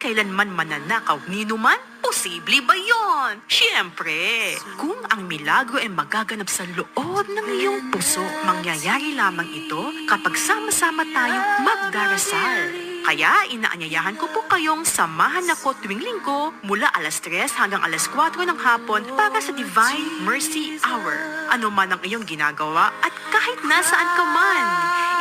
kailanman mananakaw nino man? Posible ba yon? Siyempre, kung ang milagro ay magaganap sa loob ng iyong puso, mangyayari lamang ito kapag sama-sama tayong magdarasal. Kaya inaanyayahan ko po kayong samahan ako tuwing linggo mula alas 3 hanggang alas 4 ng hapon para sa Divine Mercy Hour. Ano man ang iyong ginagawa at kahit nasaan ka man,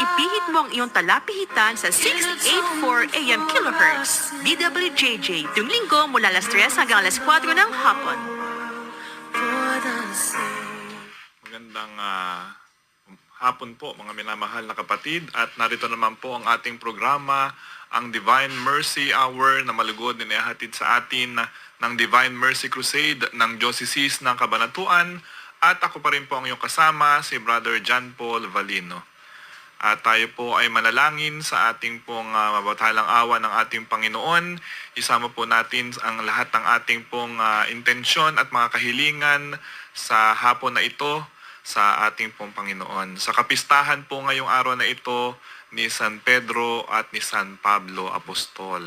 ipihit mo ang iyong talapihitan sa 684 AM kHz. DWJJ, tuwing linggo mula alas 3 hanggang alas 4 ng hapon. Magandang hapon po mga minamahal na kapatid, at narito naman po ang ating programa, ang Divine Mercy Hour, na malugod na ihahatid sa atin ng Divine Mercy Crusade ng Diocese ng Cabanatuan, at ako pa rin po ang iyong kasama, si Brother John Paul Valino. At tayo po ay manalangin sa ating pong mabatalang awa ng ating Panginoon. Isama po natin ang lahat ng ating pong intensyon at mga kahilingan sa hapon na ito sa ating pong Panginoon. Sa kapistahan po ngayong araw na ito ni San Pedro at ni San Pablo Apostol,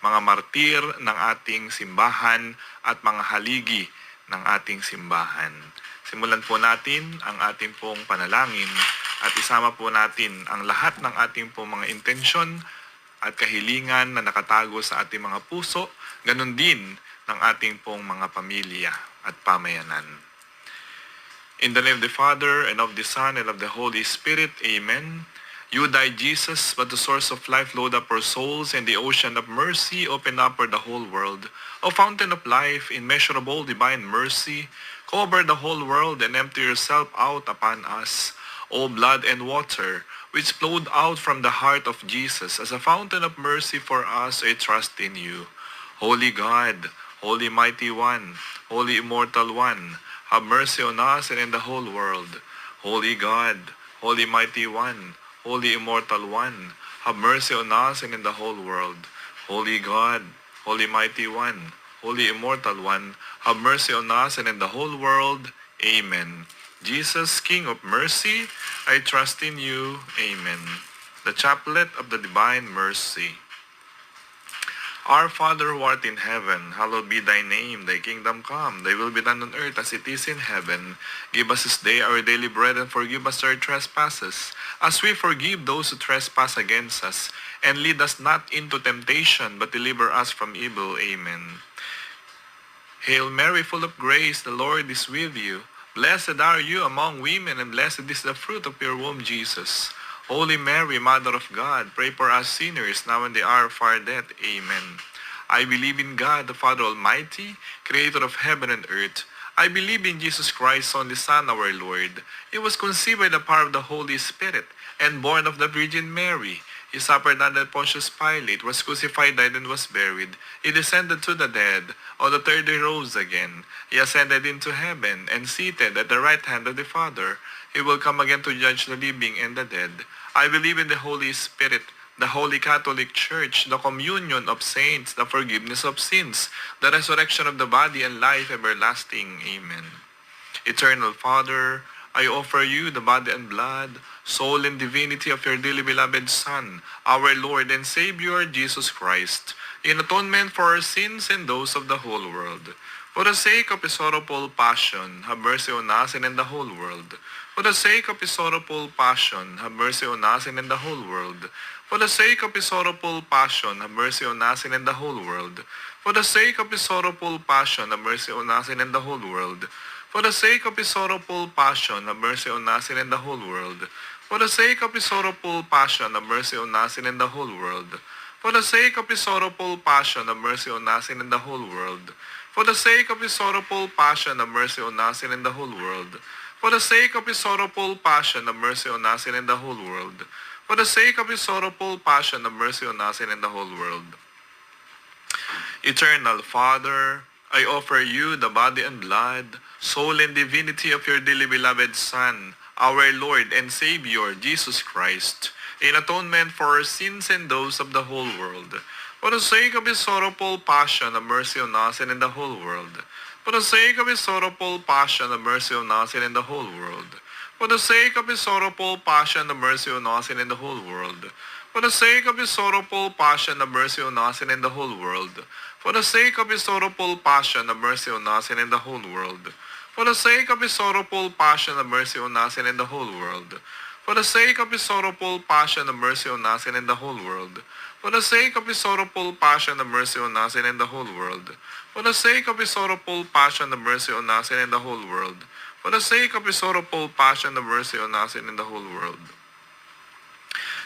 mga martir ng ating simbahan at mga haligi ng ating simbahan. Simulan po natin ang ating pong panalangin at isama po natin ang lahat ng ating pong mga intensyon at kahilingan na nakatago sa ating mga puso, ganun din ng ating pong mga pamilya at pamayanan. In the name of the Father, and of the Son, and of the Holy Spirit. Amen. You died, Jesus, but the source of life load up our souls, and the ocean of mercy open up for the whole world. O fountain of life, immeasurable divine mercy, cover the whole world and empty yourself out upon us. O blood and water, which flowed out from the heart of Jesus as a fountain of mercy for us, I trust in you. Holy God, Holy Mighty One, Holy Immortal One, have mercy on us and in the whole world. Holy God, Holy Mighty One, Holy Immortal One, have mercy on us and in the whole world. Holy God, Holy Mighty One, Holy Immortal One, have mercy on us and in the whole world. Amen. Jesus, King of mercy, I trust in you. Amen. The Chaplet of the Divine Mercy. Our Father who art in heaven, hallowed be thy name. Thy kingdom come, thy will be done on earth as it is in heaven. Give us this day our daily bread, and forgive us our trespasses, as we forgive those who trespass against us. And lead us not into temptation, but deliver us from evil. Amen. Hail Mary, full of grace, the Lord is with you. Blessed are you among women, and blessed is the fruit of your womb, Jesus. Holy Mary, Mother of God, pray for us sinners, now and the hour of our death. Amen. I believe in God, the Father Almighty, creator of heaven and earth. I believe in Jesus Christ, only Son, our Lord. He was conceived by the power of the Holy Spirit, and born of the Virgin Mary. He suffered under Pontius Pilate, was crucified, died, and was buried. He descended to the dead. On the third day rose again. He ascended into heaven, and seated at the right hand of the Father. He will come again to judge the living and the dead. I believe in the Holy Spirit, the Holy Catholic Church, the communion of saints, the forgiveness of sins, the resurrection of the body, and life everlasting. Amen. Eternal Father, I offer you the body and blood, soul and divinity of your dearly beloved Son, our Lord and Savior, Jesus Christ, in atonement for our sins and those of the whole world. For the sake of his sorrowful passion, have mercy on us and in the whole world. For the sake of his sorrowful passion, have mercy on us and in the whole world. For the sake of his sorrowful passion, have mercy on us and in the whole world. For the sake of his sorrowful passion, have mercy on us and in the whole world. For the sake of his sorrowful passion, have mercy on us and in the whole world. For the sake of his sorrowful passion, have mercy on us and in the whole world. For the sake of his sorrowful passion, have mercy on us and in the whole world. For the sake of his sorrowful passion, have mercy on us and in the whole world. For the sake of his sorrowful passion, have mercy on us and in the whole world. For the sake of his sorrowful passion, have mercy on us and in the whole world. Eternal Father, I offer you the body and blood, soul and divinity of your dearly beloved Son, our Lord and Savior, Jesus Christ, in atonement for our sins and those of the whole world. For the sake of his sorrowful passion, have mercy on us and in the whole world. For the sake of his sorrowful passion, have mercy on us and in the whole world. For the sake of his sorrowful passion, have mercy on us and in the whole world. For the sake of his sorrowful passion, have mercy on us and in the whole world. For the sake of his sorrowful passion, have mercy on us and in the whole world. For the sake of his sorrowful passion, have mercy on us and in the whole world. For the sake of his sorrowful passion, have mercy on us and in the whole world. For the sake of his sorrowful passion, have mercy on us and in the whole world. For the sake of his sorrowful passion, have mercy on us and in the whole world. For the sake of his sorrowful passion, have mercy on us and in the whole world.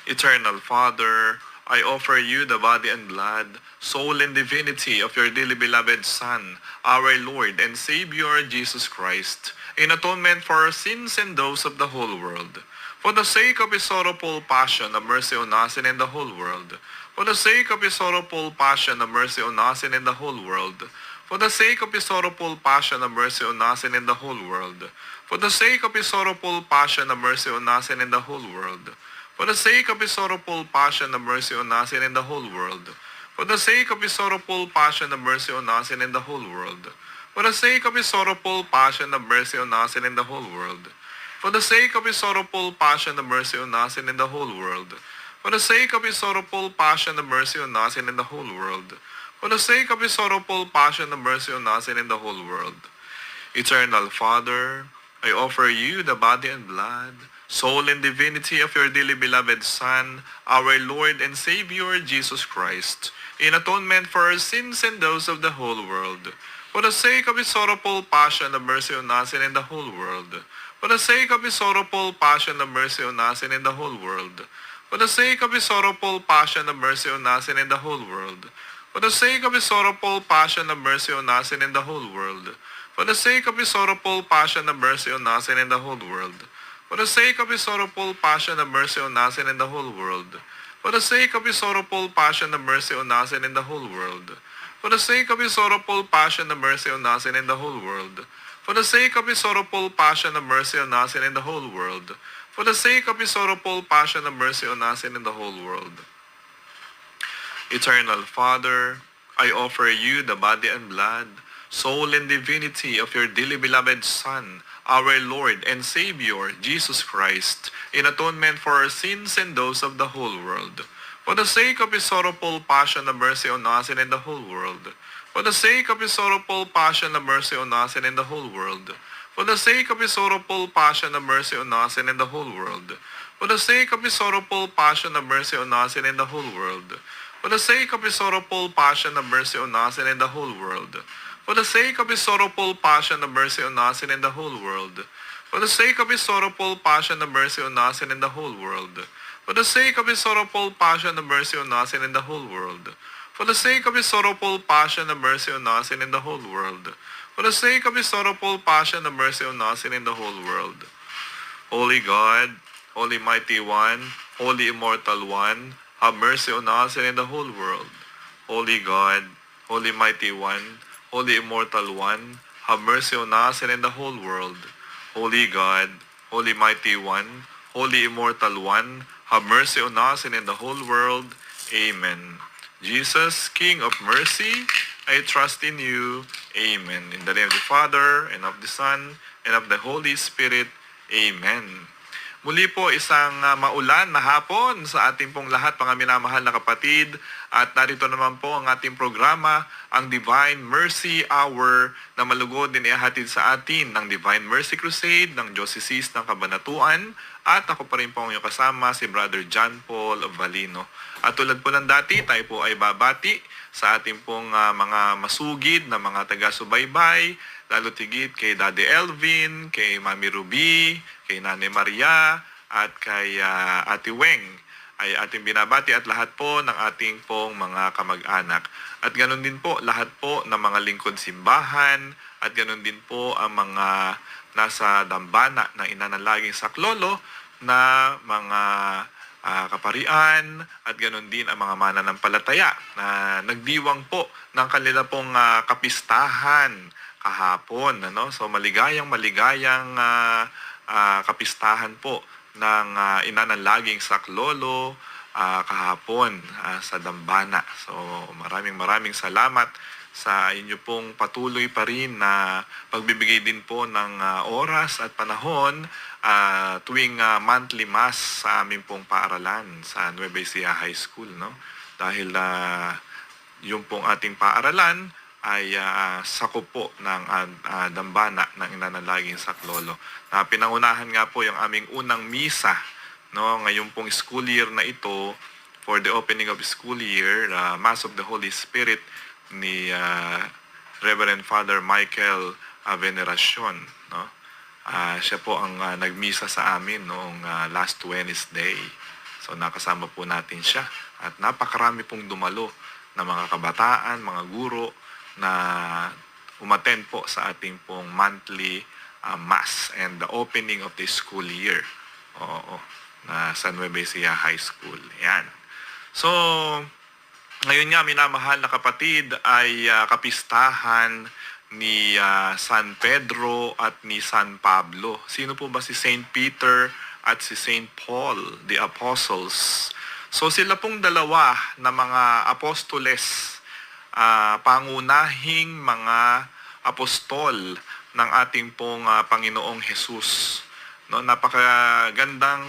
Eternal Father, I offer you the body and blood, soul and divinity of your dearly beloved Son, our Lord and Savior Jesus Christ, in atonement for our sins and those of the whole world. For the sake of his sorrowful passion, have mercy on us and in the whole world. For the sake of his sorrowful passion, have mercy on us and in the whole world. For the sake of his sorrowful passion, have mercy on us and in the whole world. For the sake of his sorrowful passion, have mercy on us and in the whole world. For the sake of his sorrowful passion, have mercy on us and in the whole world. For the sake of his sorrowful passion, have mercy on us and in the whole world. For the sake of his sorrowful passion, have mercy on us and in the whole world. For the sake of his sorrowful passion, have mercy on us and in the whole world. For the sake of his sorrowful passion, have mercy on us and in the whole world. For the sake of his sorrowful passion, have mercy on us and in the whole world. Eternal Father, I offer you the body and blood, soul and divinity of your dearly beloved Son, our Lord and Savior Jesus Christ, in atonement for our sins and those of the whole world. For the sake of his sorrowful passion, have mercy on us and in the whole world. For the sake of his sorrowful passion, have mercy on us and in the whole world. For the sake of his sorrowful passion, have mercy on us and in the whole world. For the sake of his sorrowful passion, have mercy on us and in the whole world. For the sake of his sorrowful passion, have mercy on us and in the whole world. For the sake of his sorrowful passion, have mercy on us and in the whole world. For the sake of his sorrowful passion, have mercy on us and in the whole world. For the sake of his sorrowful passion, have mercy on us and in the whole world. For the sake of his sorrowful passion, have mercy on us and in the whole world. For the sake of his sorrowful passion, have mercy on us and in the whole world. Eternal Father, I offer you the body and blood, soul and divinity of your dearly beloved Son, our Lord and Savior, Jesus Christ, in atonement for our sins and those of the whole world. For the sake of his sorrowful passion, have mercy on us and in the whole world. For the sake of his sorrowful passion, have mercy on us and in the whole world. For the sake of his sorrowful passion, have mercy on us and in the whole world. For the sake of his sorrowful passion, have mercy on us and in the whole world. For the sake of his sorrowful passion, have mercy on us and in the whole world. For the sake of his sorrowful passion, have mercy on us and in the whole world. For the sake of his sorrowful passion, have mercy on us and in the whole world. For the sake of his sorrowful passion, have mercy on us and in the whole world. For the sake of his sorrowful passion, have mercy on us and in the whole world. For the sake of his sorrowful passion, have mercy on us and in the whole world. Holy God, Holy Mighty One, Holy Immortal One, have mercy on us and in the whole world. Holy God, Holy Mighty One, Holy Immortal One, have mercy on us and in the whole world. Holy God, Holy Mighty One, Holy Immortal One, have mercy on us and in the whole world. Amen. Jesus, King of mercy, I trust in you. Amen. In the name of the Father, and of the Son, and of the Holy Spirit. Amen. Muli po isang maulan na hapon sa ating pong lahat, mga minamahal na kapatid. At narito naman po ang ating programa, ang Divine Mercy Hour, na malugod din ihahatid sa atin ng Divine Mercy Crusade ng Diocese ng Cabanatuan. At ako pa rin po ang iyong kasama, si Brother John Paul Valino. At tulad po ng dati, tayo po ay babati sa ating pong mga masugid na mga taga-subaybay, lalo tigit kay Daddy Elvin, kay Mami Ruby, kay Nane Maria, at kay Ate Weng. Ay ating binabati at lahat po ng ating pong mga kamag-anak. At ganoon din po lahat po ng mga lingkod simbahan, at ganoon din po ang mga nasa dambana ng inanalaging saklolo na mga kaparian, at ganoon din ang mga mananampalataya na nagdiwang po ng kanila pong kapistahan kahapon. So maligayang kapistahan po ng inanalaging saklolo kahapon sa Dambana. So maraming salamat sa inyo pong patuloy pa rin na pagbibigay din po ng oras at panahon tuwing monthly mass sa aming pong paaralan sa Nueva Ecija High School, no? Dahil yung pong ating paaralan ay sakop po ng dambana ng Ina ng Laging Saklolo. Pinangunahan nga po yung aming unang misa, no, ngayong pong school year na ito, for the opening of school year, Mass of the Holy Spirit ni Reverend Father Michael Veneracion, no? Siya po ang nagmisa sa amin noong last Wednesday. So nakasama po natin siya at napakarami pong dumalo na mga kabataan, mga guro na umattend po sa ating pong monthly mass and the opening of the school year. Oo, na sa Nueva Ecija High School. Yan. So, ngayon nga, minamahal na kapatid, ay kapistahan ni San Pedro at ni San Pablo. Sino po ba si Saint Peter at si Saint Paul, the apostles? So sila pong dalawa na mga apostoles, pangunahing mga apostol ng ating pong Panginoong Jesus. No, napakagandang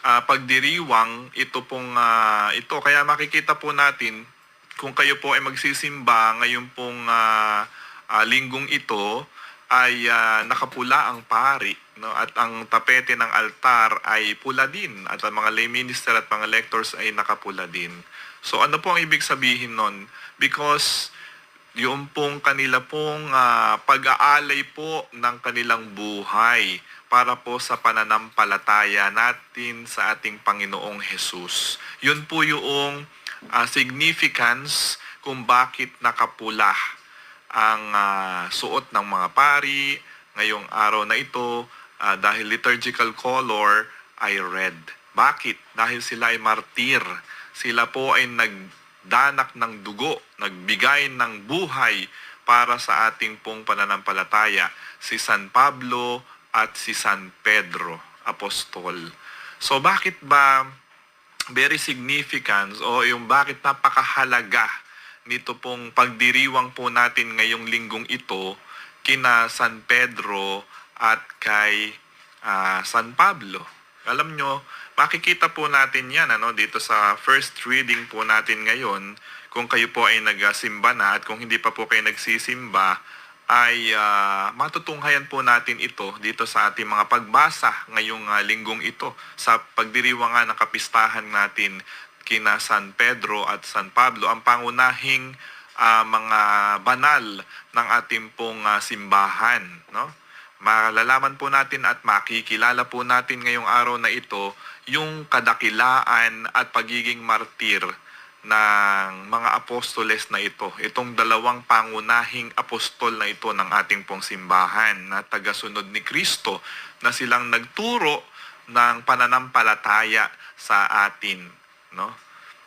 pagdiriwang ito pong ito. Kaya makikita po natin kung kayo po ay magsisimba ngayon pong linggong ito ay nakapula ang pari, no, at ang tapete ng altar ay pula din at ang mga lay minister at mga lectors ay nakapula din. So ano po ang ibig sabihin nun? Because yung pong kanila pong pag-aalay po ng kanilang buhay para po sa pananampalataya natin sa ating Panginoong Jesus. Yun po yung significance kung bakit nakapula ang suot ng mga pari ngayong araw na ito, dahil liturgical color ay red. Bakit? Dahil sila ay martir. Sila po ay nagdanak ng dugo, nagbigay ng buhay para sa ating pong pananampalataya. Si San Pablo at si San Pedro, apostol. So bakit ba very significant o yung bakit napakahalaga nito pong pagdiriwang po natin ngayong linggong ito kina San Pedro at kay San Pablo? Alam nyo, makikita po natin yan dito sa first reading po natin ngayon. Kung kayo po ay nagsimba na at kung hindi pa po kayo nagsisimba, ay matutunghayan po natin ito dito sa ating mga pagbasa ngayong linggong ito sa pagdiriwang ng kapistahan natin kina San Pedro at San Pablo, ang pangunahing mga banal ng ating pong simbahan, no? Malalaman po natin at makikilala po natin ngayong araw na ito yung kadakilaan at pagiging martir ng mga apostoles na ito. Itong dalawang pangunahing apostol na ito ng ating pong simbahan na tagasunod ni Kristo na silang nagturo ng pananampalataya sa atin, no?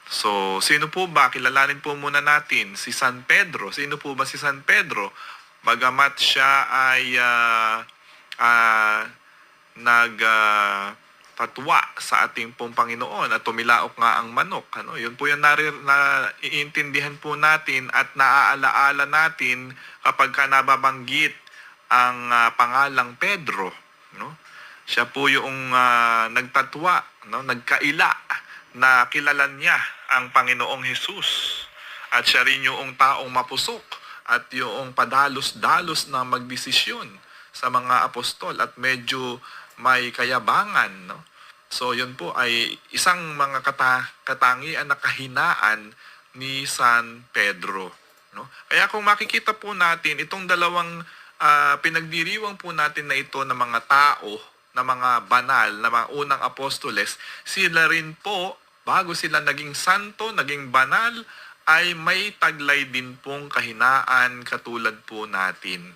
So, sino po ba? Kilalanin po muna natin si San Pedro. Sino po ba si San Pedro? Bagamat siya ay nagtatwa sa ating pong Panginoon at tumilaok nga ang manok. Yun po yung naiintindihan po natin at naaalaala natin kapag ka nababanggit ang pangalang Pedro. No? Siya po yung nagtatwa, nagkaila na kilala niya ang Panginoong Jesus. At siya rin yung taong mapusok at yung padalos-dalos na magdesisyon sa mga apostol at medyo may kayabangan. No? So yun po ay isang mga katangian na kahinaan ni San Pedro. No? Kaya kung makikita po natin, itong dalawang pinagdiriwang po natin na ito na mga tao, na mga banal, na mga unang apostoles, sila rin po, bago sila naging santo, naging banal, ay may taglay din pong kahinaan katulad po natin.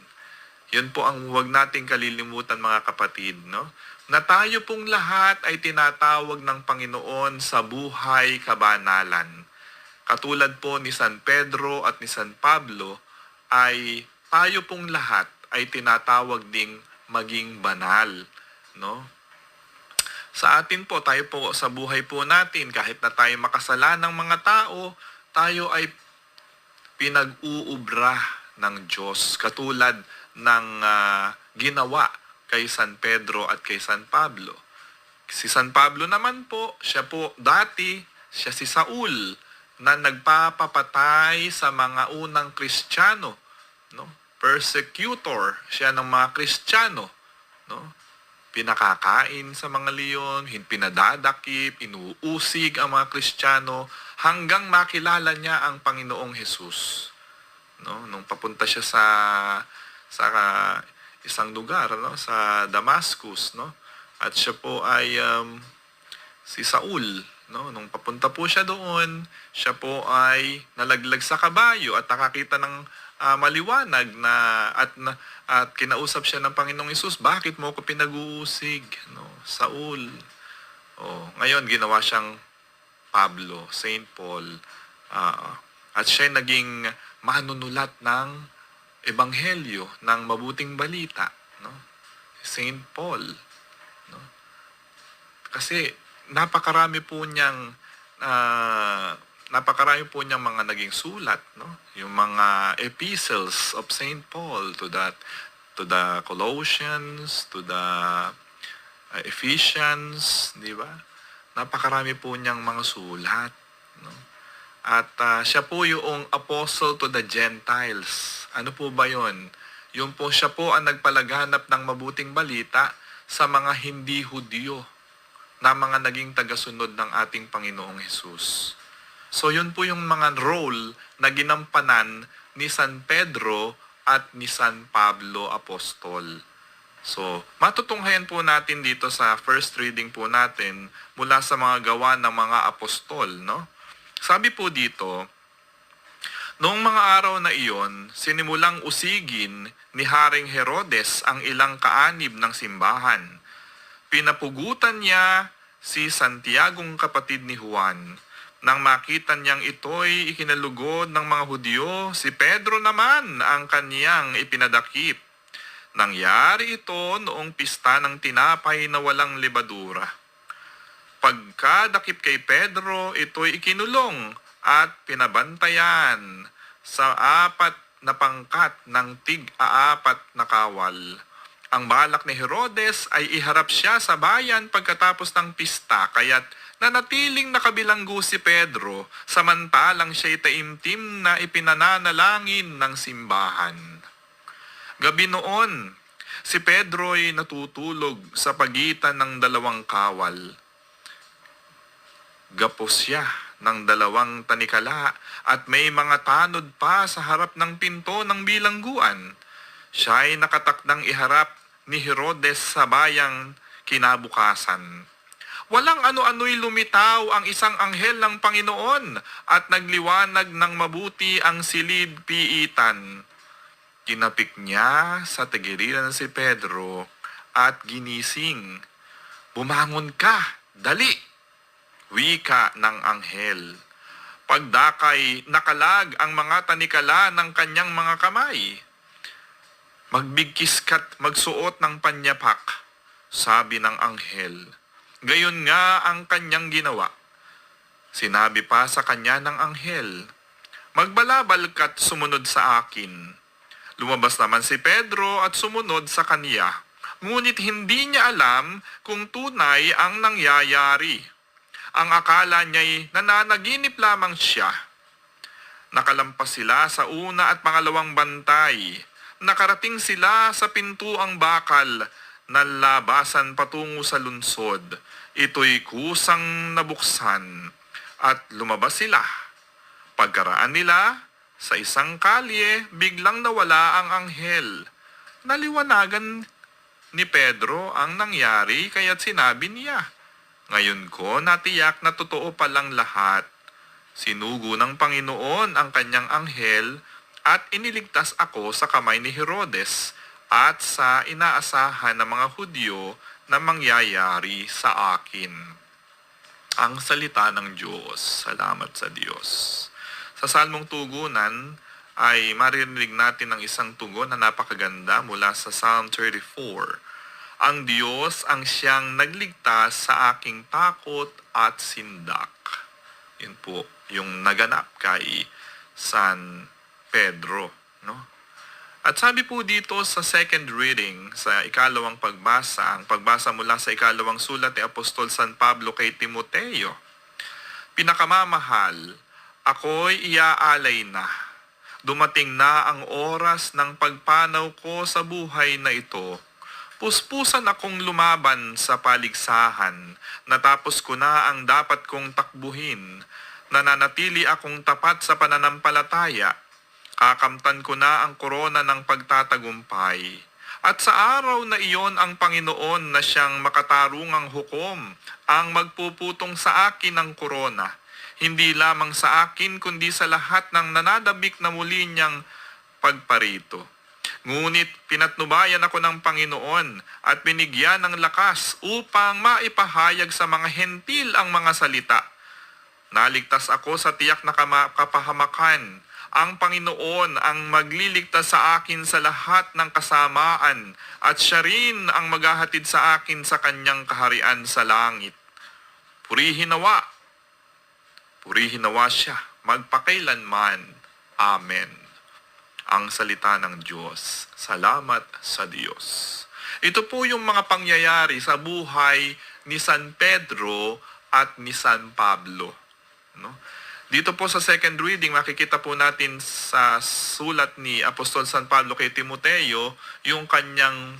Yun po ang huwag nating kalilimutan mga kapatid, no? Na tayo pong lahat ay tinatawag ng Panginoon sa buhay kabanalan. Katulad po ni San Pedro at ni San Pablo, ay tayo pong lahat ay tinatawag ding maging banal, no? Sa atin po, tayo po sa buhay po natin, kahit na tayo makasalanang mga tao, tayo ay pinag-uubra ng Diyos. Katulad ng ginawa kay San Pedro at kay San Pablo. Si San Pablo naman po, siya si Saul na nagpapapatay sa mga unang Kristiyano, no? Persecutor siya ng mga Kristiyano, no? Pinakakain sa mga leon, pinadadakip, inuusig ang mga Kristiyano hanggang makilala niya ang Panginoong Hesus. No, nung papunta siya sa isang lugar, no, sa Damascus, no. At siya po ay si Saul, no, nung papunta po siya doon, siya po ay nalaglag sa kabayo at nakakita ng maliwanag at kinausap siya ng Panginoong Hesus, bakit mo ko pinag-uusig, no, Saul? Oh, ngayon ginawa siyang Pablo, Saint Paul, at siya naging manunulat ng ebanghelyo, ng mabuting balita, no? Saint Paul, no? Kasi napakarami po niyang mga naging sulat, no? Yung mga epistles of Saint Paul to the Colossians, to the Ephesians, di ba? Napakarami po niyang mga sulat, no? At siya po yung apostle to the Gentiles. Ano po ba 'yon? Yung po siya po ang nagpalaganap ng mabuting balita sa mga hindi Hudyo na mga naging tagasunod ng ating Panginoong Hesus. So yun po yung mga role na ginampanan ni San Pedro at ni San Pablo Apostol. So, matutunghayan po natin dito sa first reading po natin mula sa mga gawa ng mga apostol, no? Sabi po dito, noong mga araw na iyon, sinimulang usigin ni Haring Herodes ang ilang kaanib ng simbahan. Pinapugutan niya si Santiagong kapatid ni Juan. Nang makita niyang ito'y ikinalugod ng mga Hudyo, si Pedro naman ang kaniyang ipinadakip. Nangyari ito noong pista ng tinapay na walang lebadura. Pagkadakip kay Pedro, ito'y ikinulong at pinabantayan sa 4 na pangkat ng tig-4 na kawal. Ang balak ni Herodes ay iharap siya sa bayan pagkatapos ng pista, kaya't nanatiling nakabilanggo si Pedro samantalang siya'y taimtim na ipinananalangin ng simbahan. Gabi noon, si Pedro'y natutulog sa pagitan ng 2 kawal. Gapos siya ng 2 tanikala at may mga tanod pa sa harap ng pinto ng bilangguan. Siya'y nakatakdang iharap ni Herodes sa bayang kinabukasan. Walang ano-ano'y lumitaw ang isang anghel ng Panginoon at nagliwanag ng mabuti ang silid piitan. Tinapik niya sa tagiliran si Pedro at ginising. Bumangon ka, dali! Wika ng anghel. Pagdakay, nakalag ang mga tanikala ng kanyang mga kamay. Magbigkis ka't magsuot ng panyapak, sabi ng anghel. Gayon nga ang kanyang ginawa. Sinabi pa sa kanya ng anghel, magbalabal ka't sumunod sa akin. Lumabas naman si Pedro at sumunod sa kanya. Ngunit hindi niya alam kung tunay ang nangyayari. Ang akala niya'y nananaginip lamang siya. Nakalampas sila sa una at pangalawang bantay. Nakarating sila sa pintuang bakal na labasan patungo sa lunsod. Ito'y kusang nabuksan at lumabas sila. Pagkaraan nila, sa isang kalye, biglang nawala ang anghel. Naliwanagan ni Pedro ang nangyari kaya't sinabi niya, ngayon ko natiyak na totoo palang lahat. Sinugo ng Panginoon ang kanyang anghel at iniligtas ako sa kamay ni Herodes at sa inaasahan ng mga Hudyo na mangyayari sa akin. Ang salita ng Diyos. Salamat sa Diyos. Sa Salmong Tugunan ay maririnig natin ang isang tugon na napakaganda mula sa Psalm 34. Ang Diyos ang siyang nagligtas sa aking takot at sindak. Yun po yung naganap kay San Pedro, no? At sabi po dito sa second reading, sa ikalawang pagbasa, ang pagbasa mula sa ikalawang sulat ni Apostol San Pablo kay Timoteo, "Pinakamamahal, ako'y iaalay na. Dumating na ang oras ng pagpanaw ko sa buhay na ito. Puspusan akong lumaban sa paligsahan. Natapos ko na ang dapat kong takbuhin. Nananatili akong tapat sa pananampalataya. Kakamtan ko na ang korona ng pagtatagumpay. At sa araw na iyon ang Panginoon na siyang makatarungang hukom ang magpuputong sa akin ng korona. Hindi lamang sa akin kundi sa lahat ng nanadabik na muli niyang pagparito. Ngunit pinatnubayan ako ng Panginoon at binigyan ng lakas upang maipahayag sa mga hentil ang mga salita. Naligtas ako sa tiyak na kapahamakan. Ang Panginoon ang magliligtas sa akin sa lahat ng kasamaan at siya rin ang maghahatid sa akin sa kanyang kaharian sa langit. Purihin nawa siya, magpakailanman. Amen." Ang salita ng Diyos. Salamat sa Diyos. Ito po yung mga pangyayari sa buhay ni San Pedro at ni San Pablo, no? Dito po sa second reading, makikita po natin sa sulat ni Apostol San Pablo kay Timoteo yung kanyang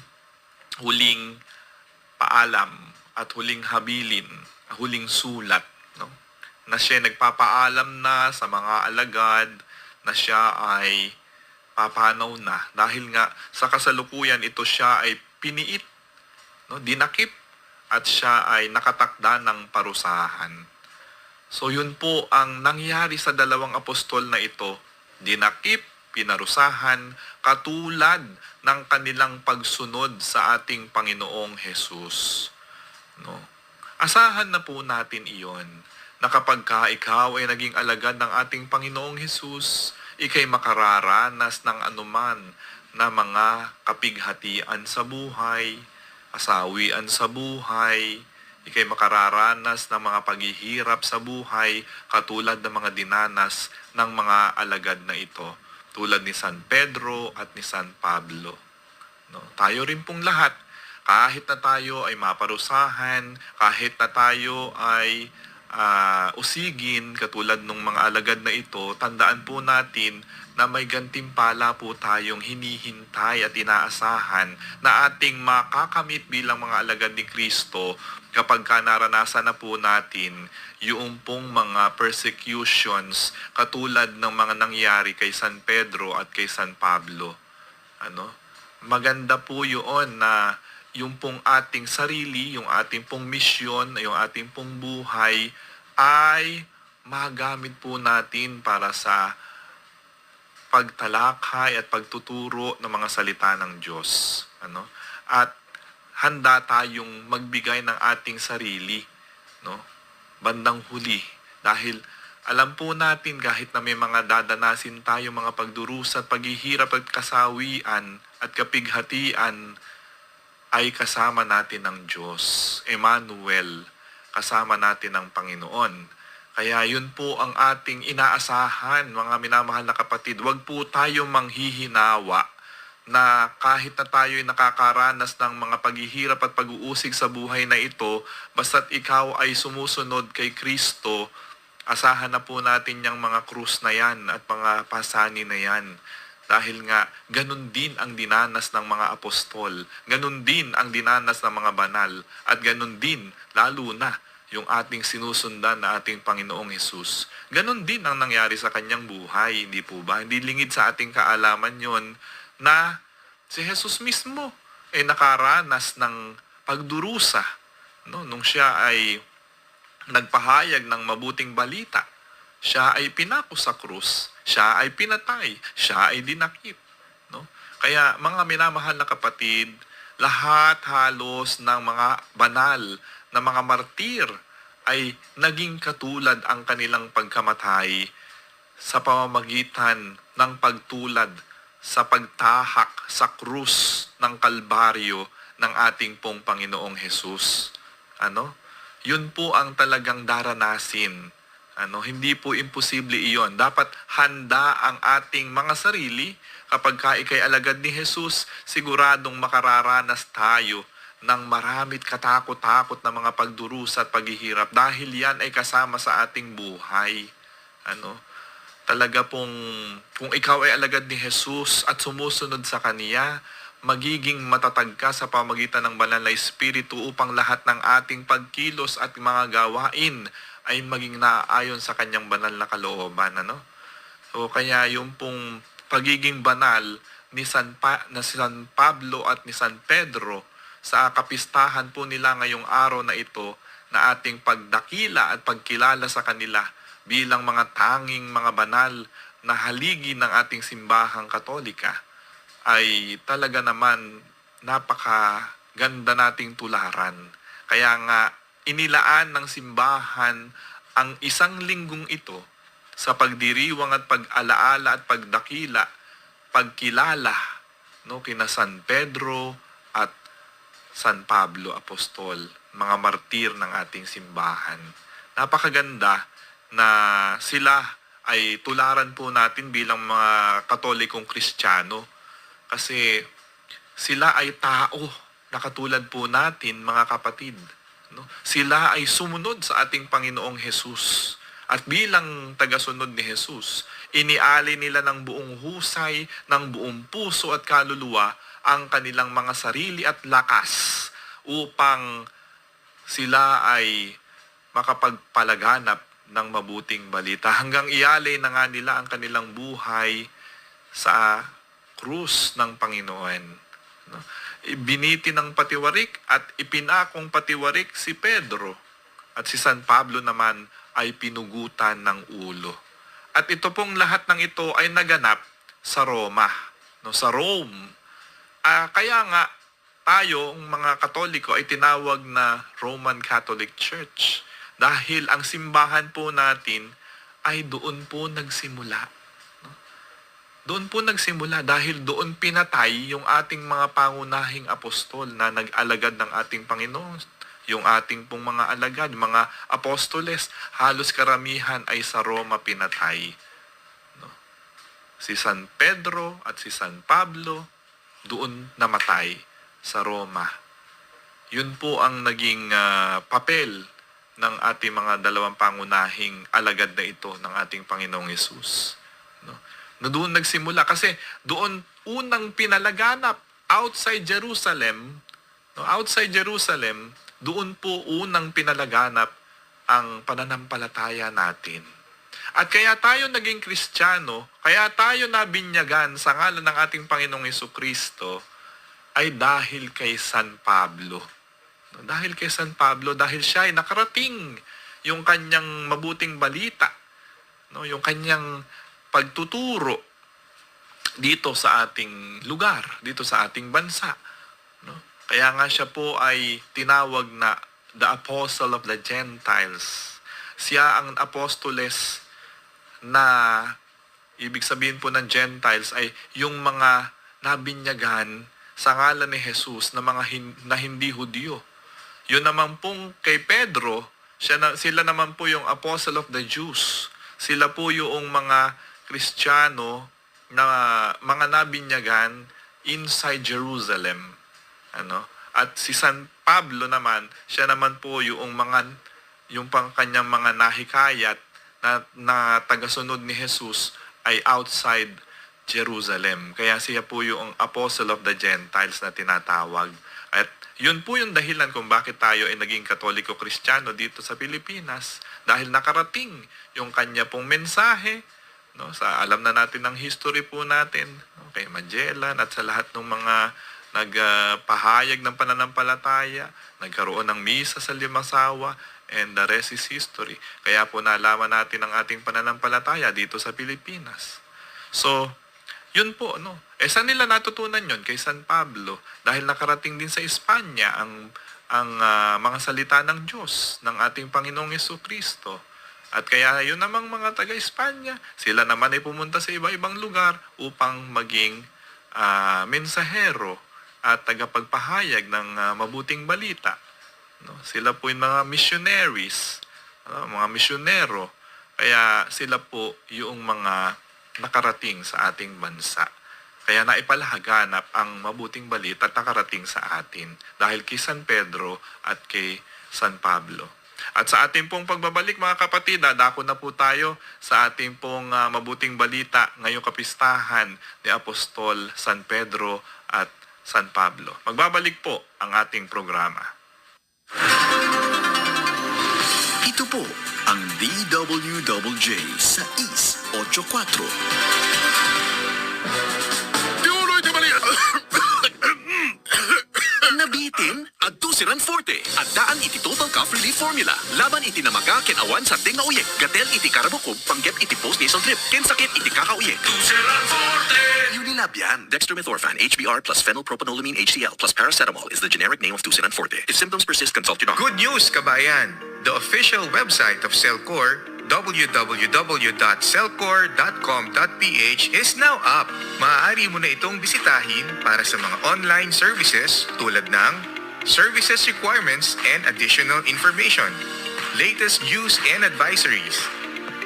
huling paalam at huling habilin, huling sulat, no? Na siya nagpapaalam na sa mga alagad na siya ay papanaw na. Dahil nga sa kasalukuyan ito siya ay piniit, no? Dinakip at siya ay nakatakda ng parusahan. So yun po ang nangyari sa dalawang apostol na ito. Dinakip, pinarusahan, katulad ng kanilang pagsunod sa ating Panginoong Jesus, no? Asahan na po natin iyon na kapag ikaw ay naging alagad ng ating Panginoong Jesus, ikay makararanas ng anuman na mga kapighatian sa buhay, kasawian sa buhay, ikay makararanas ng mga paghihirap sa buhay katulad ng mga dinanas ng mga alagad na ito, tulad ni San Pedro at ni San Pablo, no? Tayo rin pong lahat, kahit na tayo ay maparusahan, kahit na tayo ay usigin katulad ng mga alagad na ito, tandaan po natin na may gantimpala po tayong hinihintay at inaasahan na ating makakamit bilang mga alagad ni Kristo kapag naranasan na po natin yung pong mga persecutions katulad ng mga nangyari kay San Pedro at kay San Pablo. Maganda po yun na yung pong ating sarili, yung ating pong misyon, yung ating pong buhay ay magamit po natin para sa pagtalakay at pagtuturo ng mga salita ng Diyos. At handa tayong magbigay ng ating sarili, no? Bandang huli. Dahil alam po natin kahit na may mga dadanasin tayo, mga pagdurusa at paghihirap at kasawian at kapighatian, ay kasama natin ng Diyos. Emmanuel, kasama natin ng Panginoon. Kaya yun po ang ating inaasahan, mga minamahal na kapatid. Huwag po tayo manghihinawa na kahit na tayo ay nakakaranas ng mga paghihirap at pag-uusig sa buhay na ito, basta't ikaw ay sumusunod kay Kristo, asahan na po natin yung mga krus na yan at mga pasani na yan. Dahil nga, ganun din ang dinanas ng mga apostol, ganun din ang dinanas ng mga banal, at ganun din, lalo na, yung ating sinusundan na ating Panginoong Hesus. Ganun din ang nangyari sa kanyang buhay, hindi po ba? Hindi lingid sa ating kaalaman yon na si Jesus mismo ay nakaranas ng pagdurusa, no? Nung siya ay nagpahayag ng mabuting balita, siya ay pinako sa krus, siya ay pinatay, siya ay dinakip, no? Kaya mga minamahal na kapatid, lahat halos ng mga banal na mga martir ay naging katulad ang kanilang pagkamatay sa pamamagitan ng pagtulad sa pagtahak sa krus ng Kalbaryo ng ating pong Panginoong Hesus. Ano? Yun po ang talagang daranasin. Ano, hindi po imposible iyon. Dapat handa ang ating mga sarili kapag ikay alagad ni Jesus, siguradong makararanas tayo ng maramit katakot-takot na mga pagdurusa at paghihirap dahil yan ay kasama sa ating buhay. Ano? Talaga pong kung ikaw ay alagad ni Jesus at sumusunod sa Kaniya, magiging matatag ka sa pamagitan ng banal na Espiritu upang lahat ng ating pagkilos at mga gawain ay maging naaayon sa kanyang banal na kalooban. Ano? So kaya yung pong pagiging banal ni si San Pablo at ni San Pedro sa kapistahan po nila ngayong araw na ito na ating pagdakila at pagkilala sa kanila bilang mga tanging mga banal na haligi ng ating simbahang Katolika ay talaga naman napakaganda nating tularan. Kaya nga inilaan ng simbahan ang isang linggong ito sa pagdiriwang at pag-alaala at pagdakila, pagkilala kina San Pedro at San Pablo Apostol, mga martir ng ating simbahan. Napakaganda na sila ay tularan po natin bilang mga Katolikong Kristiyano kasi sila ay tao na katulad po natin, mga kapatid. No? Sila ay sumunod sa ating Panginoong Hesus. At bilang tagasunod ni Hesus, iniali nila ng buong husay, ng buong puso at kaluluwa ang kanilang mga sarili at lakas upang sila ay makapagpalaganap ng mabuting balita. Hanggang ialay na nga nila ang kanilang buhay sa krus ng Panginoon. No? Biniti ng patiwarik at ipinakong patiwarik si Pedro. At si San Pablo naman ay pinugutan ng ulo. At ito pong lahat ng ito ay naganap sa Roma, sa Rome. Kaya nga tayo, mga Katoliko, ay tinawag na Roman Catholic Church. Dahil ang simbahan po natin ay doon po nagsimula. Doon po nagsimula dahil doon pinatay yung ating mga pangunahing apostol na nag-alagad ng ating Panginoon. Yung ating pong mga alagad, mga apostoles, halos karamihan ay sa Roma pinatay. Si San Pedro at si San Pablo doon namatay sa Roma. Yun po ang naging papel ng ating mga dalawang pangunahing alagad na ito ng ating Panginoong Hesus. Na doon nagsimula kasi doon unang pinalaganap outside Jerusalem, doon po unang pinalaganap ang pananampalataya natin. At kaya tayo naging Kristiyano, kaya tayo nabinyagan sa ngalan ng ating Panginoong Hesukristo ay dahil kay San Pablo. Dahil kay San Pablo, dahil siya ay nakarating yung kanyang mabuting balita, yung kanyang pagtuturo dito sa ating lugar, dito sa ating bansa. Kaya nga siya po ay tinawag na the Apostle of the Gentiles. Siya ang apostoles na ibig sabihin po ng Gentiles ay yung mga nabinyagan sa ngalan ni Jesus na mga na hindi Hudyo. Yun naman pong kay Pedro, sila naman po yung Apostle of the Jews. Sila po yung mga Kristiyano na mga nabinyagan inside Jerusalem. At si San Pablo naman, siya naman po yung kanyang mga nahikayat na tagasunod ni Jesus ay outside Jerusalem. Kaya siya po yung Apostle of the Gentiles na tinatawag. At yun po yung dahilan kung bakit tayo ay naging Katoliko-Kristiyano dito sa Pilipinas. Dahil nakarating yung kanya pong mensahe, alam na natin ang history po natin, kay Magellan at sa lahat ng mga nagpahayag ng pananampalataya, nagkaroon ng misa sa Limasawa, and the rest is history. Kaya po nalaman natin ang ating pananampalataya dito sa Pilipinas. So, yun po, saan nila natutunan yun? Kay San Pablo. Dahil nakarating din sa Espanya ang mga salita ng Diyos, ng ating Panginoong Hesukristo. At kaya yun namang mga taga-Espanya, sila naman ay pumunta sa iba-ibang lugar upang maging mensahero at tagapagpahayag ng mabuting balita. No? Sila po yung mga missionaries, mga misyonero. Kaya sila po yung mga nakarating sa ating bansa. Kaya naipalaganap ang mabuting balita at nakarating sa atin dahil kay San Pedro at kay San Pablo. At sa ating pong pagbabalik mga kapatid, dadako na po tayo sa ating pong mabuting balita ngayong kapistahan ni Apostol San Pedro at San Pablo. Magbabalik po ang ating programa. Ito po ang DWJJ sa East 84. Tiuloy di Maria! Nabitin, agtusiran forte, at daan iti total cough relief formula. Laban iti namaga, ken awan sa ting nga uyek. Gatel iti karabukob, panggep iti post-nasal drip, ken sakit iti kakauyek. Tusiran forte! Unilabian, dextromethorphan, HBr plus phenylpropanolamine HCl plus paracetamol is the generic name of Tusiran forte. If symptoms persist, consult your doctor. Good news, kabayan! The official website of Cellcore, www.cellcore.com.ph is now up. Maaari mo na itong bisitahin para sa mga online services tulad ng services requirements and additional information, latest news and advisories,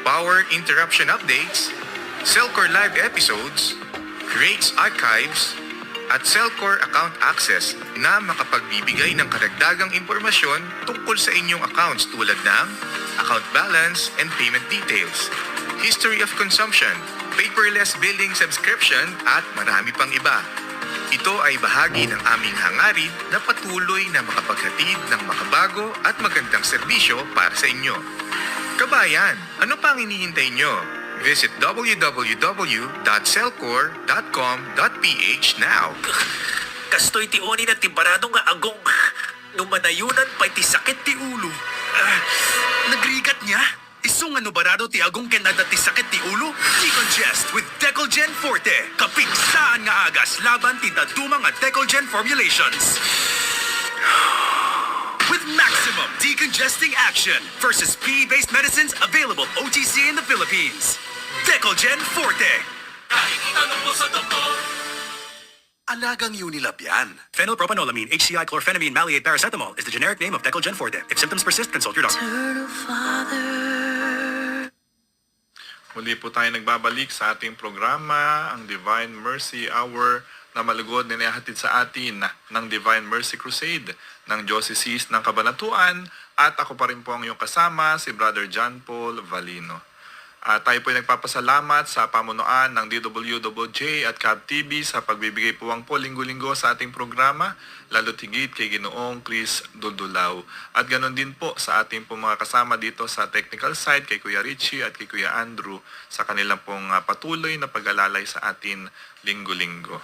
power interruption updates, Cellcore live episodes, rates archives, at Cellcore account access na makapagbibigay ng karagdagang impormasyon tungkol sa inyong accounts tulad ng account balance and payment details, history of consumption, paperless billing subscription at marami pang iba. Ito ay bahagi ng aming hangarin na patuloy na makapaghatid ng makabago at magandang serbisyo para sa inyo. Kabayan, ano pa ang hinihintay nyo? Visit www.cellcore.com.ph now. Kastoy ti oni na timparado nga agong numanayunan pa ti sakit ti ulo. Nagrigat niya? Isong ano barado ti agong kenada ti sakit ti ulo? Decongest with Decolgen Forte. Kapigsaan nga agas laban ti dadumang nga Decolgen formulations. With maximum decongesting action versus PE-based medicines available OTC in the Philippines. Decolgen Forte. Alagang Unilabian. Phenylpropanolamine HCl chlorphenamine maleate paracetamol is the generic name of Decolgen Forte. If symptoms persist, consult your doctor. Muli po tayo nagbabalik sa ating programa, ang Divine Mercy Hour na malugod na inihahatid sa atin ng Divine Mercy Crusade ng Diocese ng Cabanatuan at ako pa rin po ang iyong kasama, si Brother John Paul Valino. Tayo po ay nagpapasalamat sa pamunuan ng DWJJ at Cab TV sa pagbibigay puwang po linggo-linggo sa ating programa, lalo tigit kay Ginoong Chris Duldulaw. At ganoon din po sa ating po mga kasama dito sa technical side, kay Kuya Richie at kay Kuya Andrew, sa kanilang pong patuloy na pag-alalay sa atin linggo-linggo.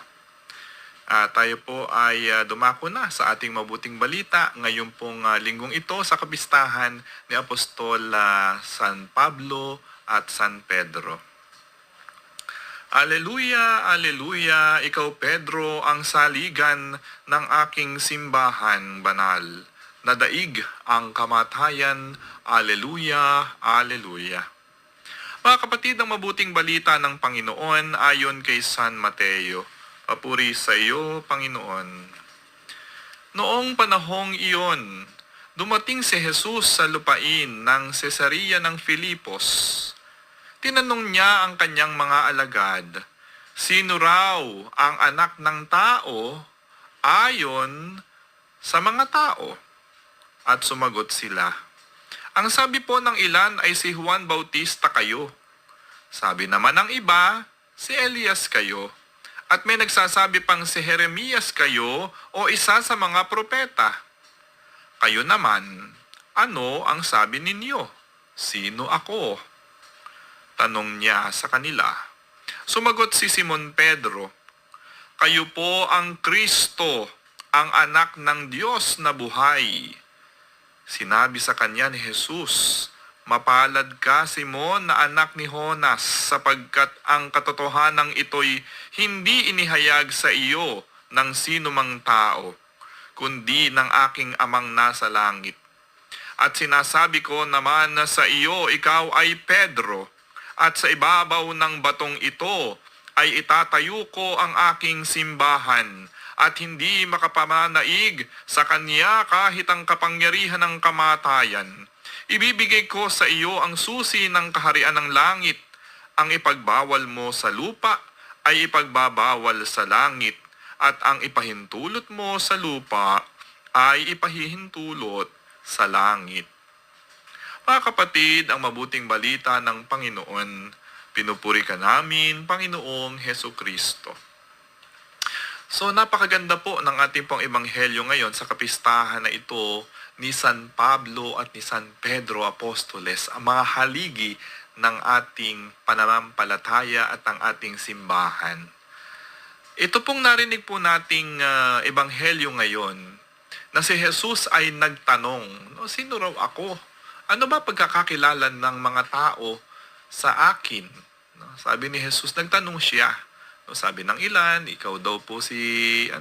Tayo po ay dumako na sa ating mabuting balita ngayon pong linggong ito sa kapistahan ni Apostol San Pablo at San Pedro. Aleluya, aleluya, ikaw Pedro ang saligan ng aking simbahan banal. Nadaig ang kamatayan, aleluya, aleluya. Mga kapatid, ang mabuting balita ng Panginoon ayon kay San Mateo. Papuri sa iyo, Panginoon. Noong panahong iyon, dumating si Jesus sa lupain ng Cesarea ng Filipos. Tinanong niya ang kanyang mga alagad, sino raw ang anak ng tao ayon sa mga tao? At sumagot sila, ang sabi po ng ilan ay si Juan Bautista kayo. Sabi naman ng iba, si Elias kayo. At may nagsasabi pang si Jeremias kayo o isa sa mga propeta. Kayo naman, ano ang sabi ninyo? Sino ako? Tanong niya sa kanila. Sumagot si Simon Pedro, kayo po ang Kristo, ang anak ng Diyos na buhay. Sinabi sa kanya ni Jesus, mapalad ka, Simon, na anak ni Jonas, sapagkat ang katotohanan ito'y hindi inihayag sa iyo ng sino mang tao, kundi ng aking amang nasa langit. At sinasabi ko naman na sa iyo, ikaw ay Pedro, at sa ibabaw ng batong ito, ay itatayo ko ang aking simbahan at hindi makapamanaig sa kanya kahit ang kapangyarihan ng kamatayan. Ibibigay ko sa iyo ang susi ng kaharian ng langit. Ang ipagbawal mo sa lupa ay ipagbabawal sa langit, at ang ipahintulot mo sa lupa ay ipahihintulot sa langit. Mga kapatid, ang mabuting balita ng Panginoon, pinupuri ka namin, Panginoong Heso Kristo. So napakaganda po ng ating pong ebanghelyo ngayon sa kapistahan na ito ni San Pablo at ni San Pedro Apostoles, ang mga haligi ng ating pananampalataya at ang ating simbahan. Ito pong narinig po nating ebanghelyo ngayon na si Jesus ay nagtanong, sino raw ako? Ano ba pagkakakilala ng mga tao sa akin? Sabi ni Jesus, nagtanong siya. Sabi ng ilan, ikaw daw po si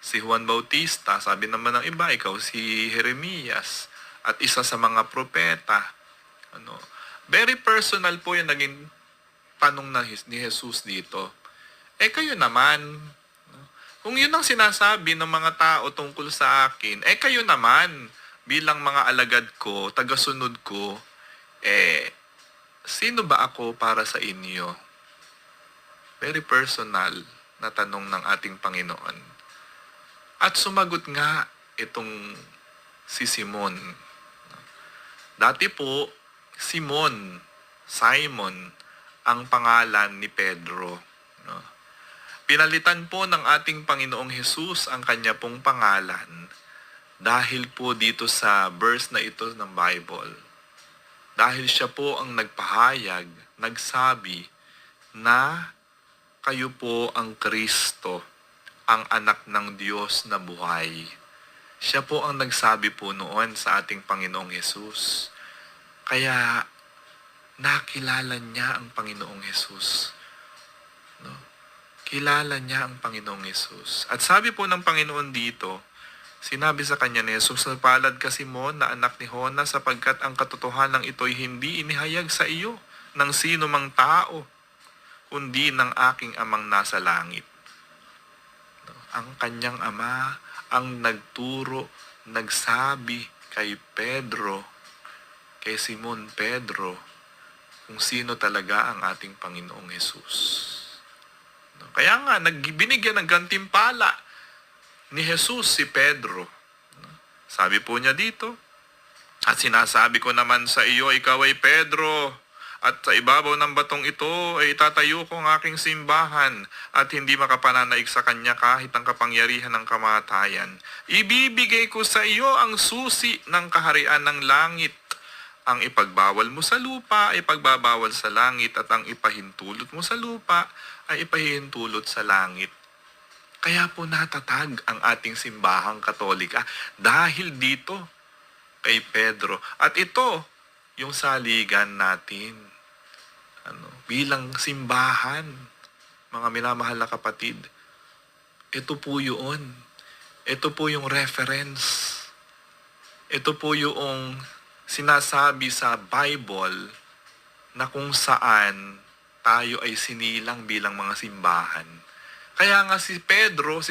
Juan Bautista. Sabi naman ng iba, ikaw si Jeremias at isa sa mga propeta. Very personal po yung naging tanong ni Jesus dito. Kayo naman, kung yun ang sinasabi ng mga tao tungkol sa akin, kayo naman, bilang mga alagad ko, tagasunod ko, sino ba ako para sa inyo? Very personal na tanong ng ating Panginoon. At sumagot nga itong si Simon. Dati po, Simon ang pangalan ni Pedro. Pinalitan po ng ating Panginoong Hesus ang kanya pong pangalan dahil po dito sa verse na ito ng Bible. Dahil siya po ang nagpahayag, nagsabi na kayo po ang Kristo, ang anak ng Diyos na buhay. Siya po ang nagsabi po noon sa ating Panginoong Hesus. Kaya nakilala niya ang Panginoong Hesus. Kilala niya ang Panginoong Hesus. At sabi po ng Panginoon dito, sinabi sa kanya ni Jesus, "Palad ka Simon na anak ni Jonas, sapagkat ang katotohanan ito'y hindi inihayag sa iyo ng sino mang tao, kundi ng aking amang nasa langit." Ang kanyang ama ang nagturo, nagsabi kay Pedro, kay Simon Pedro, kung sino talaga ang ating Panginoong Hesus. Kaya nga, binigyan ng gantimpala ni Jesus si Pedro. Sabi po niya dito, "At sinasabi ko naman sa iyo, ikaw ay Pedro, at sa ibabaw ng batong ito ay itatayo ko ang aking simbahan, at hindi makapananaig sa kanya kahit ang kapangyarihan ng kamatayan. Ibibigay ko sa iyo ang susi ng kaharian ng langit. Ang ipagbawal mo sa lupa ay ipagbabawal sa langit, at ang ipahintulot mo sa lupa ay ipahintulot sa langit." Kaya po natatag ang ating simbahang Katolika dahil dito kay Pedro. At ito yung saligan natin. Bilang simbahan, mga minamahal na kapatid, ito po yun. Ito po yung reference. Ito po yung sinasabi sa Bible na kung saan tayo ay sinilang bilang mga simbahan. Kaya nga si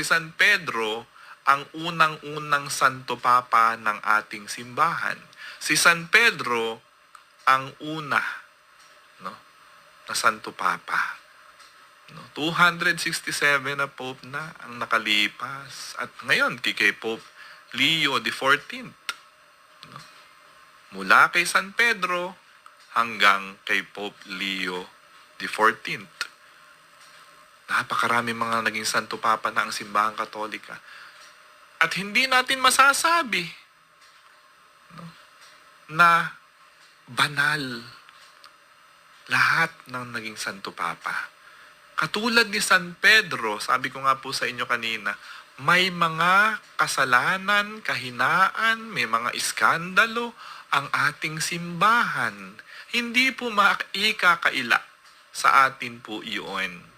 San Pedro, ang unang-unang Santo Papa ng ating simbahan. Si San Pedro, ang una na Santo Papa. 267 na Pope na ang nakalipas. At ngayon, kay Pope Leo XIV. Mula kay San Pedro hanggang kay Pope Leo XIV. Napakarami mga naging Santo Papa na ang simbahang Katolika. At hindi natin masasabi na banal lahat ng naging Santo Papa. Katulad ni San Pedro, sabi ko nga po sa inyo kanina, may mga kasalanan, kahinaan, may mga iskandalo ang ating simbahan. Hindi po maikakaila sa atin po iyon.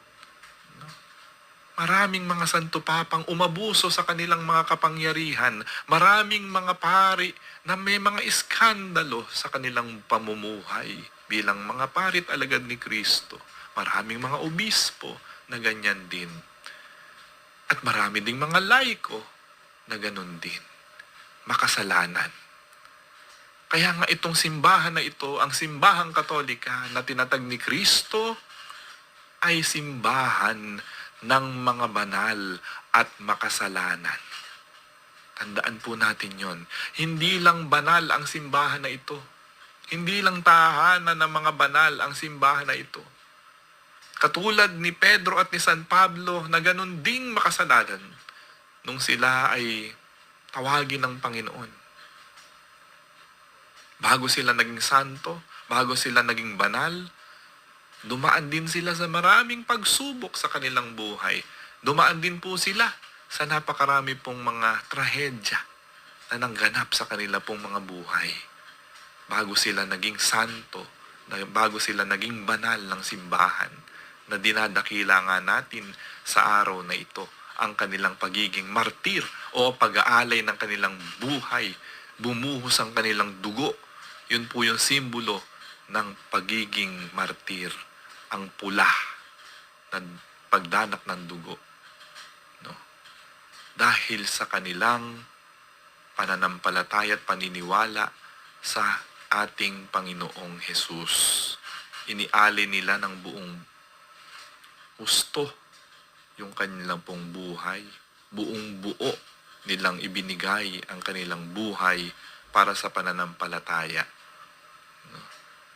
Maraming mga Santo Papang umabuso sa kanilang mga kapangyarihan. Maraming mga pari na may mga iskandalo sa kanilang pamumuhay bilang mga parit alagad ni Kristo. Maraming mga obispo na ganyan din. At marami ding mga laiko na ganun din. Makasalanan. Kaya nga itong simbahan na ito, ang simbahang Katolika na tinatag ni Kristo, ay simbahan ng mga banal at makasalanan. Tandaan po natin yon. Hindi lang banal ang simbahan na ito. Hindi lang tahanan ng mga banal ang simbahan na ito. Katulad ni Pedro at ni San Pablo na ganun ding makasalanan nung sila ay tawagin ng Panginoon. Bago sila naging santo, bago sila naging banal, dumaan din sila sa maraming pagsubok sa kanilang buhay. Dumaan din po sila sa napakarami pong mga trahedya na nangganap sa kanila pong mga buhay. Bago sila naging santo, bago sila naging banal ng simbahan, na dinadakila nga natin sa araw na ito ang kanilang pagiging martir o pag-aalay ng kanilang buhay, bumuhos ang kanilang dugo. Yun po yung simbolo ng pagiging martir, ang pula na pagdanak ng dugo. No? Dahil sa kanilang pananampalataya at paniniwala sa ating Panginoong Hesus. Inialay nila ng buong gusto yung kanilang pong buhay. Buong buo nilang ibinigay ang kanilang buhay para sa pananampalataya. No?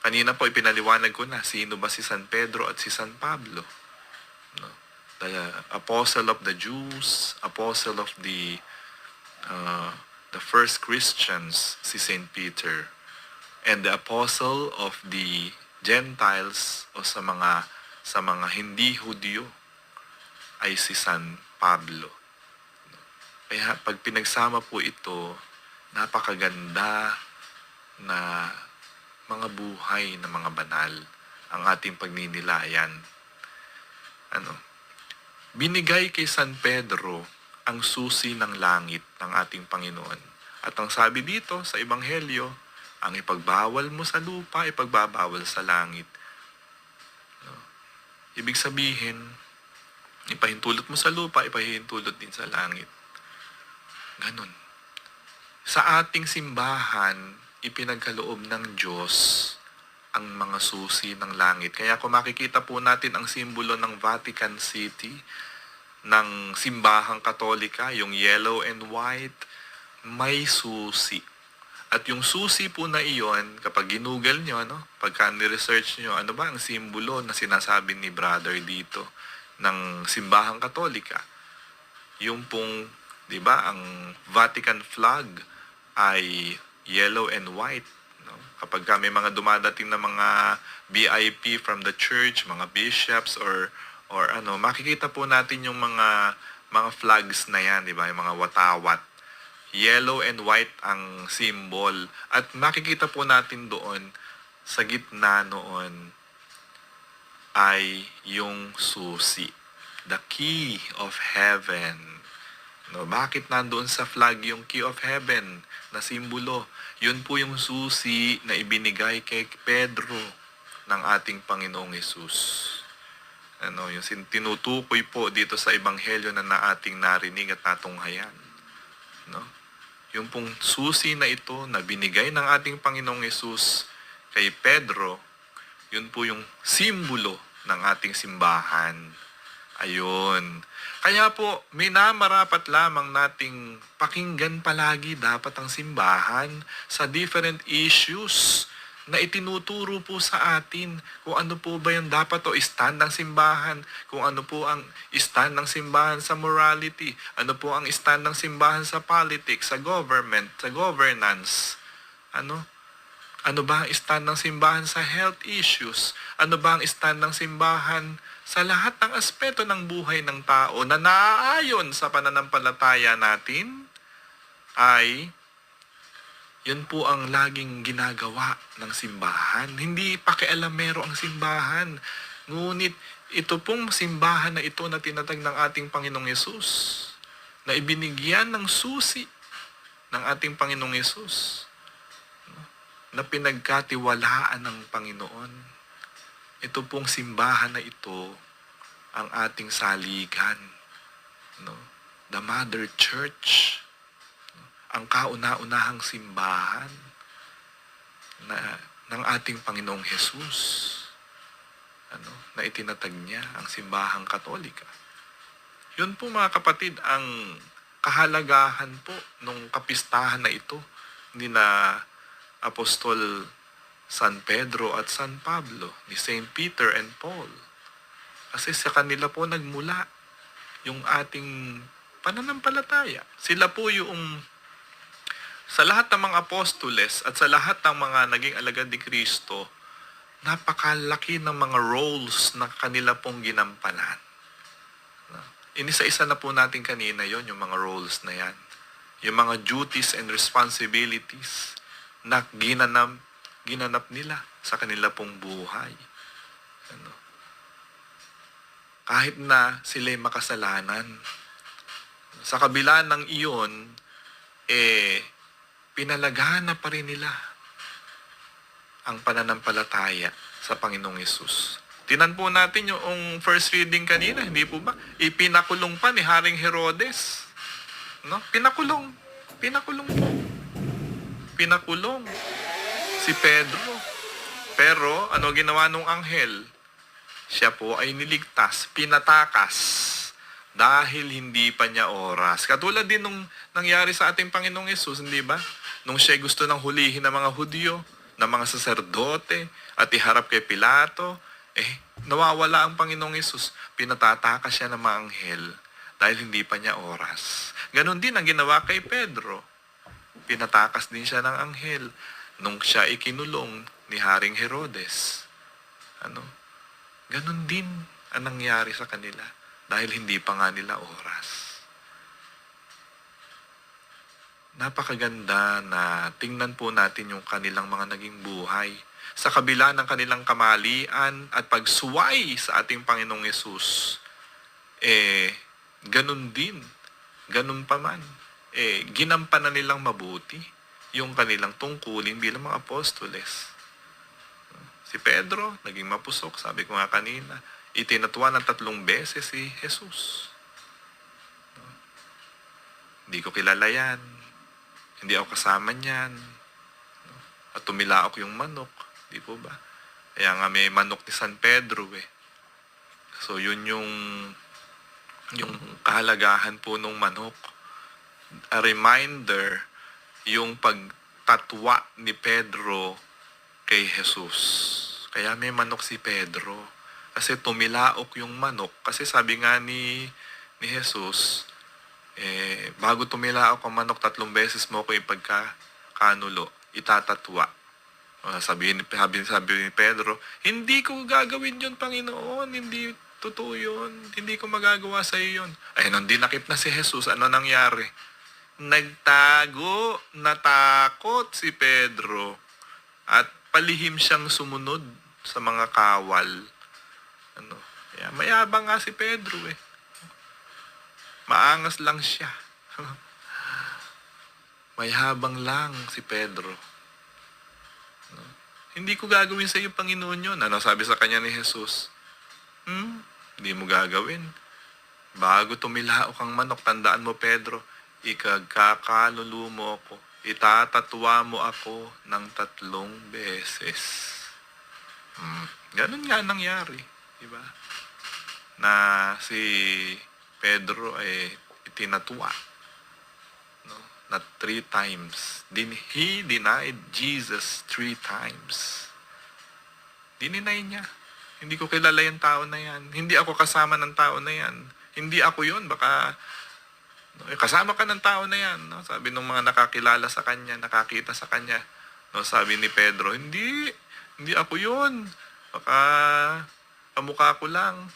Kanina po ipinaliwanag ko na sino ba si San Pedro at si San Pablo. No? The apostle of the Jews, apostle of the first Christians, si Saint Peter, and the apostle of the Gentiles o sa mga hindi Hudyo ay si San Pablo. Kaya pag pinagsama po ito, napakaganda na mga buhay na mga banal ang ating pagninilayan. Binigay kay San Pedro ang susi ng langit ng ating Panginoon. At ang sabi dito sa Ebanghelyo, ang ipagbawal mo sa lupa, ipagbabawal sa langit. Ibig sabihin, ipahintulot mo sa lupa, ipahintulot din sa langit. Ganon. Sa ating simbahan, ipinagkaloob ng Diyos ang mga susi ng langit. Kaya kung makikita po natin ang simbolo ng Vatican City, ng simbahang Katolika, yung yellow and white, may susi. At yung susi po na iyon, kapag ginugol nyo, pagka ni-research nyo, ano ba ang simbolo na sinasabi ni brother dito ng simbahang Katolika? Yung pong, di ba, ang Vatican flag ay yellow and white. No? Kapag may mga dumadating na mga VIP from the church, mga bishops or makikita po natin yung mga flags na yan, di ba? Yung mga watawat. Yellow and white ang symbol. At makikita po natin doon, sa gitna noon, ay yung susi. The key of heaven. No, bakit nandoon sa flag yung key of heaven na simbolo? Yun po yung susi na ibinigay kay Pedro ng ating Panginoong Hesus. Yung tinutukoy po dito sa Ebanghelyo na ating narinig at natunghayan. No? Yung pong susi na ito na binigay ng ating Panginoong Hesus kay Pedro, yun po yung simbolo ng ating simbahan. Ayun. Kaya po, minamarapat lamang nating pakinggan palagi dapat ang simbahan sa different issues na itinuturo po sa atin kung ano po ba yung dapat o stand ng simbahan, kung ano po ang stand ng simbahan sa morality, ano po ang stand ng simbahan sa politics, sa government, sa governance. Ano ba ang stand ng simbahan sa health issues? Ano ba ang stand ng simbahan sa lahat ng aspeto ng buhay ng tao na naaayon sa pananampalataya natin? Ay yun po ang laging ginagawa ng simbahan. Hindi pakialamero ang simbahan. Ngunit ito pong simbahan na ito na tinatag ng ating Panginoong Yesus, na ibinigyan ng susi ng ating Panginoong Yesus, na pinagkatiwalaan ng Panginoon. Ito pong simbahan na ito ang ating saligan, no? The Mother Church, no? Ang kauna-unahang simbahan ng ating Panginoong Hesus, na itinatag niya, ang simbahang Katolika. Yun po mga kapatid ang kahalagahan po nung kapistahan na ito ni na Apostol San Pedro at San Pablo, ni Saint Peter and Paul. Kasi sa kanila po nagmula yung ating pananampalataya. Sila po yung sa lahat ng mga apostoles at sa lahat ng mga naging alagad ni Kristo, napakalaki ng mga roles na kanila pong ginampanan. Inisa-isa na po natin kanina yon, yung mga roles na yan. Yung mga duties and responsibilities na ginanap nila sa kanila pong buhay. Kahit na sila'y makasalanan, sa kabila ng iyon, pinalagana pa rin nila ang pananampalataya sa Panginoong Hesus. Tinan po natin yung first reading kanina, hindi po ba? Ipinakulong pa ni Haring Herodes. No? Pinakulong po. Pinakulong si Pedro. Pero ano ginawa nung anghel? Siya po ay niligtas, pinatakas dahil hindi pa niya oras. Katulad din nung nangyari sa ating Panginoong Hesus, hindi ba? Nung siya gusto ng hulihin ng mga Hudyo, ng mga saserdote, at iharap kay Pilato, nawawala ang Panginoong Hesus. Pinatatakas siya ng mga anghel dahil hindi pa niya oras. Ganon din ang ginawa kay Pedro. Pinatakas din siya ng anghel nung siya ikinulong ni Haring Herodes. Ganon din ang nangyari sa kanila dahil hindi pa nga nila oras. Napakaganda na tingnan po natin yung kanilang mga naging buhay. Sa kabila ng kanilang kamalian at pagsuway sa ating Panginoong Hesus, ganun din, ganun pa man, ginampanan nilang mabuti yung kanilang tungkulin bilang mga apostoles. Si Pedro, naging mapusok, sabi ko nga kanina, itinatwa ng 3 beses si Jesus. Hindi ko kilala yan. Hindi ako kasama niyan. At tumilaok yung manok. Di po ba? Kaya nga may manok ni San Pedro So yun yung kahalagahan po ng manok. A reminder, yung pagtatwa ni Pedro kay Jesus. Kaya may manok si Pedro. Kasi tumilaok yung manok. Kasi sabi nga ni Jesus, bago tumilaok ang manok 3 beses mo ko ipagkakanulo, itatatwa. Sabi ni Pedro, hindi ko gagawin yun, Panginoon. Hindi totoo yun. Hindi ko magagawa sa iyo yun. Nung dinakip na si Jesus, ano nangyari? Nagtago, natakot si Pedro. At palihim siyang sumunod sa mga kawal. Kaya mayabang nga si Pedro Maangas lang siya. Mayabang lang si Pedro. Hindi ko gagawin sa iyo, Panginoon, yun. Sabi sa kanya ni Jesus? Hindi mo gagawin. Bago tumilaok ang manok, tandaan mo, Pedro, ikagkakalulu mo ako. Itatatwa mo ako ng 3 beses. Ganun nga nangyari. Diba? Na si Pedro ay itinatwa. Na 3 times. He denied Jesus 3 times. Dininay niya. Hindi ko kilala yung tao na yan. Hindi ako kasama ng tao na yan. Hindi ako yun. Baka kasama ka ng tao na yan. Sabi ng mga nakakilala sa kanya, nakakita sa kanya. Sabi ni Pedro, hindi ako yun. Baka kamukha ko lang.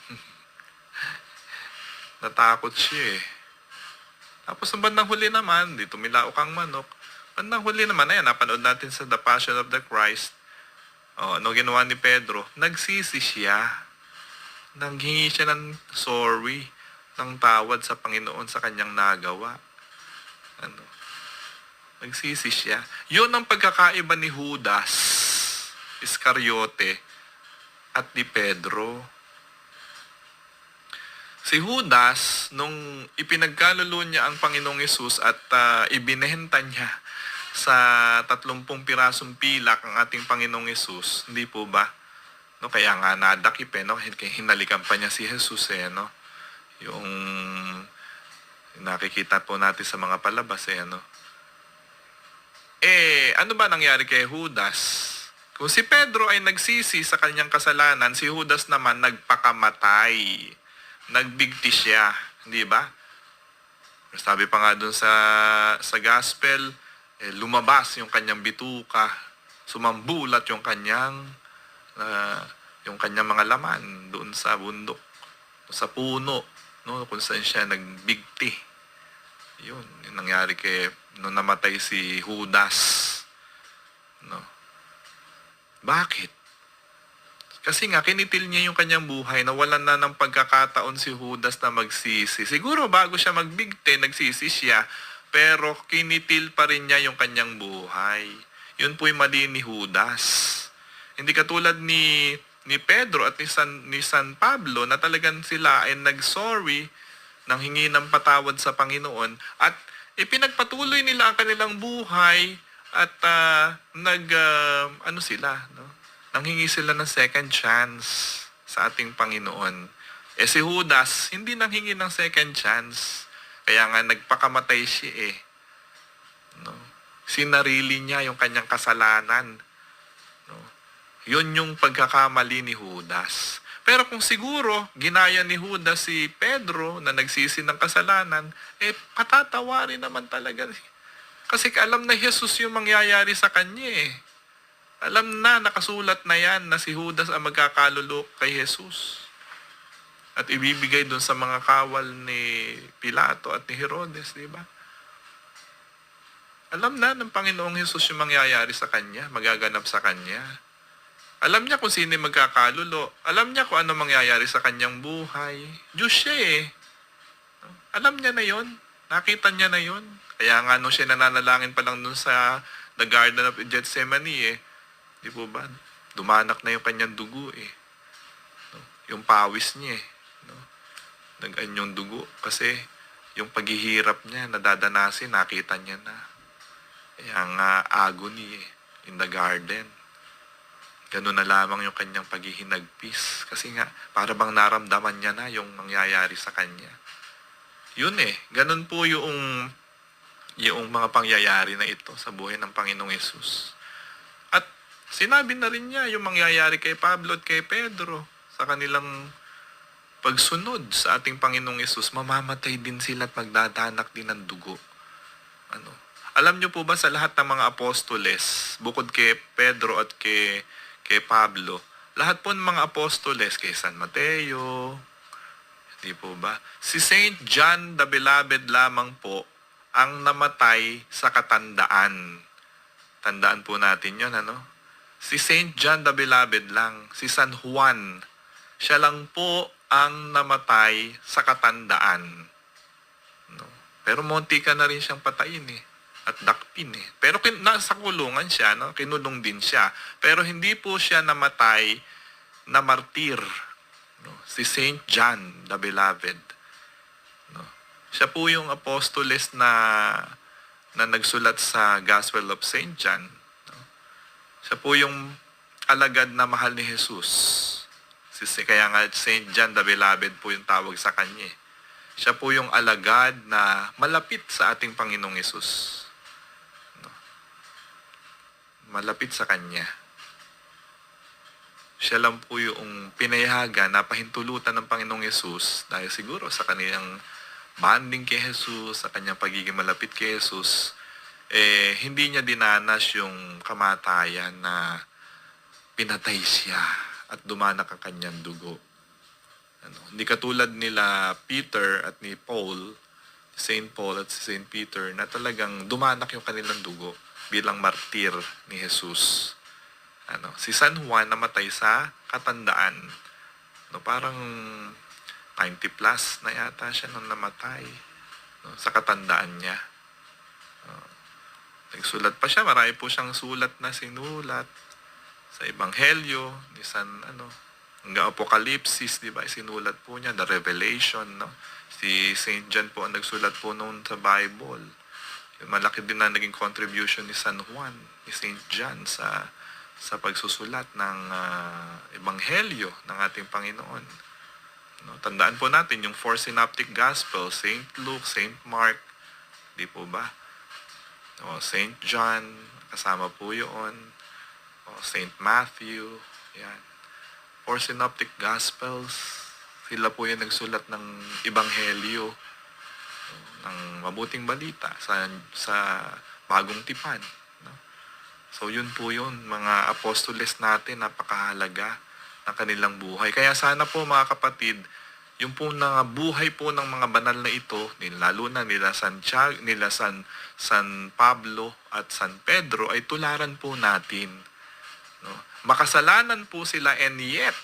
Natakot siya Tapos ang bandang huli naman, di tumilaok ang manok. Bandang huli naman, napanood natin sa The Passion of the Christ. Ano ginawa ni Pedro? Nagsisi siya. Nanghingi siya ng sorry, ng tawad sa Panginoon sa kanyang nagawa. Nagsisi siya. Yun ang pagkakaiba ni Judas Iscariote at ni Pedro. Si Judas, nung ipinagkalulo niya ang Panginoong Yesus at ibinenta niya sa 30 pirasong pilak ang ating Panginoong Yesus, hindi po ba? No, kaya nga nadakip no? Hinalikan pa niya si Jesus no? Yung nakikita po natin sa mga palabas no? Ano ba nangyari kay Judas? Kung si Pedro ay nagsisi sa kanyang kasalanan, si Judas naman nagpakamatay. Nagbigti siya, hindi ba? Sabi pa nga dun sa gospel, lumabas yung kanyang bituka, sumambulat yung kanyang mga laman doon sa bundok, sa puno, no, kung saan siya nagbigti. Yun, yung nangyari nung namatay si Judas. No. Bakit? Kasi nga, kinitil niya yung kanyang buhay, nawalan na ng pagkakataon si Judas na magsisi. Siguro bago siya magbigti, nagsisi siya, pero kinitil pa rin niya yung kanyang buhay. Yun po'y mali ni Judas. Hindi katulad ni Pedro at ni San Pablo na talagang sila ay nag-sorry nang hingi ng patawad sa Panginoon at ipinagpatuloy nila ang kanilang buhay at nanghingi sila ng second chance sa ating Panginoon. Si Judas, hindi nanghingi ng second chance. Kaya nga nagpakamatay siya No? Sinarili niya yung kanyang kasalanan. No? Yun yung pagkakamali ni Judas. Pero kung siguro, ginaya ni Judas si Pedro na nagsisi ng kasalanan, patatawarin naman talaga. Kasi alam na Jesus yung mangyayari sa kanya Alam na, nakasulat na yan na si Judas ang magkakalulok kay Jesus. At ibibigay doon sa mga kawal ni Pilato at ni Herodes, di ba? Alam na ng Panginoong Jesus yung mangyayari sa kanya, magaganap sa kanya. Alam niya kung sino yung magkakalulo. Alam niya kung ano mangyayari sa kanyang buhay. Diyos siya Alam niya na yon. Nakita niya na yon. Kaya nga nung siya nananalangin pa lang dun sa the Garden of Gethsemane di po ba? Dumanak na yung kanyang dugo No? Yung pawis niya No? Nag-an yung dugo kasi yung paghihirap niya, nadadanasin, nakita niya na. Kaya nga agony in the garden. Ganun na lamang yung kanyang paghihinagpis. Kasi nga, para bang naramdaman niya na yung mangyayari sa kanya. Yun ganun po yung mga pangyayari na ito sa buhay ng Panginoong Yesus. At sinabi na rin niya yung mangyayari kay Pablo at kay Pedro sa kanilang pagsunod sa ating Panginoong Yesus. Mamamatay din sila at magdadanak din ng dugo. Alam niyo po ba sa lahat ng mga apostoles, bukod kay Pedro at kay Pablo, lahat po ng mga apostoles, kay San Mateo, di po ba? Si Saint John the Beloved lamang po ang namatay sa katandaan. Tandaan po natin yun, Si Saint John the Beloved lang, si San Juan, siya lang po ang namatay sa katandaan. Pero munti ka na rin siyang patayin at dakpin Pero nasa kulungan siya, kinulong din siya. Pero hindi po siya namatay na martir. Si Saint John the Beloved. Siya po yung apostoles na nagsulat sa Gospel of Saint John. Siya po yung alagad na mahal ni Jesus. Kaya nga Saint John the Beloved po yung tawag sa kanya. Siya po yung alagad na malapit sa ating Panginoong Yesus. Malapit sa Kanya. Siya lang po yung pinayagan na pahintulutan ng Panginoong Yesus dahil siguro sa kanilang bonding kay Jesus, sa kanyang pagiging malapit kay Jesus, hindi niya dinanas yung kamatayan na pinatay siya at dumanak ang kanyang dugo. Hindi katulad nila Peter at ni Paul, Saint Paul at Saint Peter, na talagang dumanak yung kanilang dugo bilang martir ni Jesus. Si San Juan namatay sa katandaan. Parang 90 plus na yata siya nung namatay. Sa katandaan niya. Nagsulat pa siya, marami po siyang sulat na sinulat sa Ebanghelyo ni Hanggang Apokalipsis, di ba? Sinulat po niya, the Revelation, no? Si Saint John po ang nagsulat po noon sa Bible. Malaki din na naging contribution ni San Juan, ni Saint John sa pagsusulat ng Ebanghelyo ng ating Panginoon. No? Tandaan po natin yung four synoptic gospel, Saint Luke, Saint Mark, di po ba? O, Saint John, kasama po yun. O, Saint Matthew, yan. Four synoptic gospels, sila po yung nagsulat ng Ebanghelyo, ng mabuting balita sa bagong tipan. No? So yun po yun, mga apostoles natin, napakahalaga ng kanilang buhay. Kaya sana po mga kapatid, yung po na buhay po ng mga banal na ito, lalo na nila Santiago, nila San Pablo at San Pedro, ay tularan po natin. No? Makasalanan po sila and yet,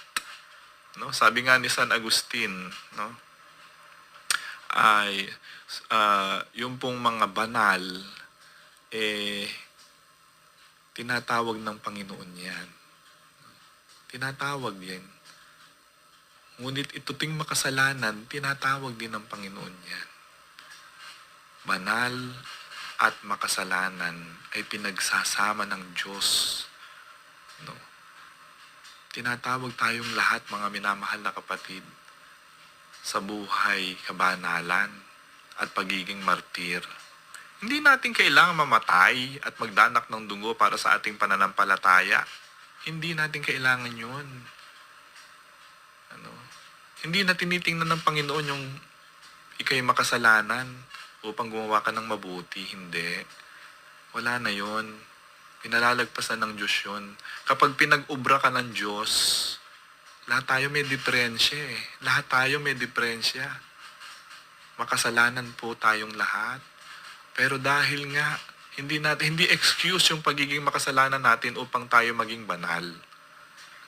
no? Sabi nga ni San Agustin, no? Ay yung pong mga banal, tinatawag ng Panginoon yan. Tinatawag yan. Ngunit ito ting makasalanan, tinatawag din ng Panginoon yan. Banal at makasalanan ay pinagsasama ng Diyos. No? Tinatawag tayong lahat, mga minamahal na kapatid, sa buhay, kabanalan, at pagiging martir. Hindi natin kailangan mamatay at magdanak ng dugo para sa ating pananampalataya. Hindi natin kailangan yun. Hindi na tinitingnan ng Panginoon yung ikay makasalanan upang gumawa ka ng mabuti. Hindi. Wala na yun. Pinalalagpasan ng Diyos yun. Kapag pinag-ubra ka ng Diyos, lahat tayo may diferensya eh. Lahat tayo may diferensya. Makasalanan po tayong lahat. Pero dahil nga, hindi excuse yung pagiging makasalanan natin upang tayo maging banal.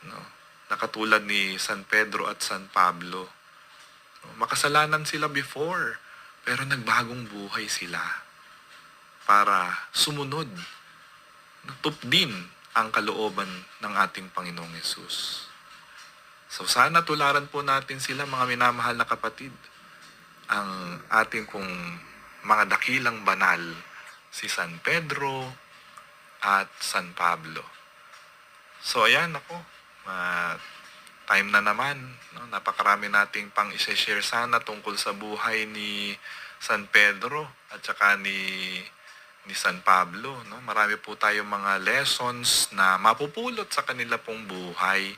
No? Nakatulad ni San Pedro at San Pablo. No? Makasalanan sila before, pero nagbagong buhay sila para sumunod, natupdin ang kalooban ng ating Panginoong Yesus. So sana tularan po natin sila, mga minamahal na kapatid, ang ating kong mga dakilang banal, si San Pedro at San Pablo. So ayan ako, time na naman, no? Napakarami nating pang i-share sana tungkol sa buhay ni San Pedro at saka ni San Pablo. No? Marami po tayong mga lessons na mapupulot sa kanila pong buhay.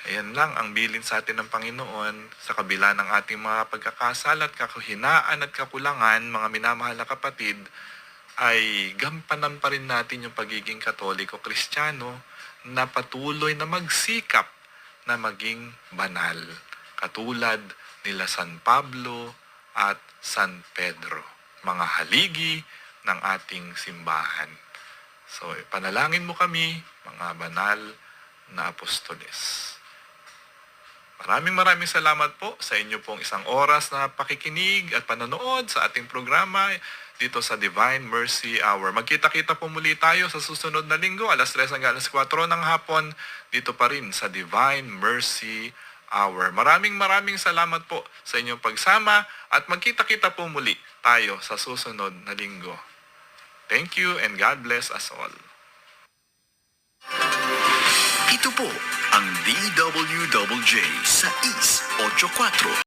Ayan lang ang bilin sa atin ng Panginoon sa kabila ng ating mga pagkakasala at kahinaan at kakulangan, mga minamahal na kapatid, ay gampanan pa rin natin yung pagiging Katoliko Kristiyano na patuloy na magsikap na maging banal. Katulad nila San Pablo at San Pedro, mga haligi ng ating simbahan. So, panalangin mo kami, mga banal na apostoles. Maraming salamat po sa inyo pong isang oras na pakikinig at panonood sa ating programa dito sa Divine Mercy Hour. Magkita-kita po muli tayo sa susunod na linggo, alas 3 hanggang alas 4 ng hapon, dito pa rin sa Divine Mercy Hour. Maraming salamat po sa inyong pagsama at magkita-kita po muli tayo sa susunod na linggo. Thank you and God bless us all. Ito po ang DWJJ 684.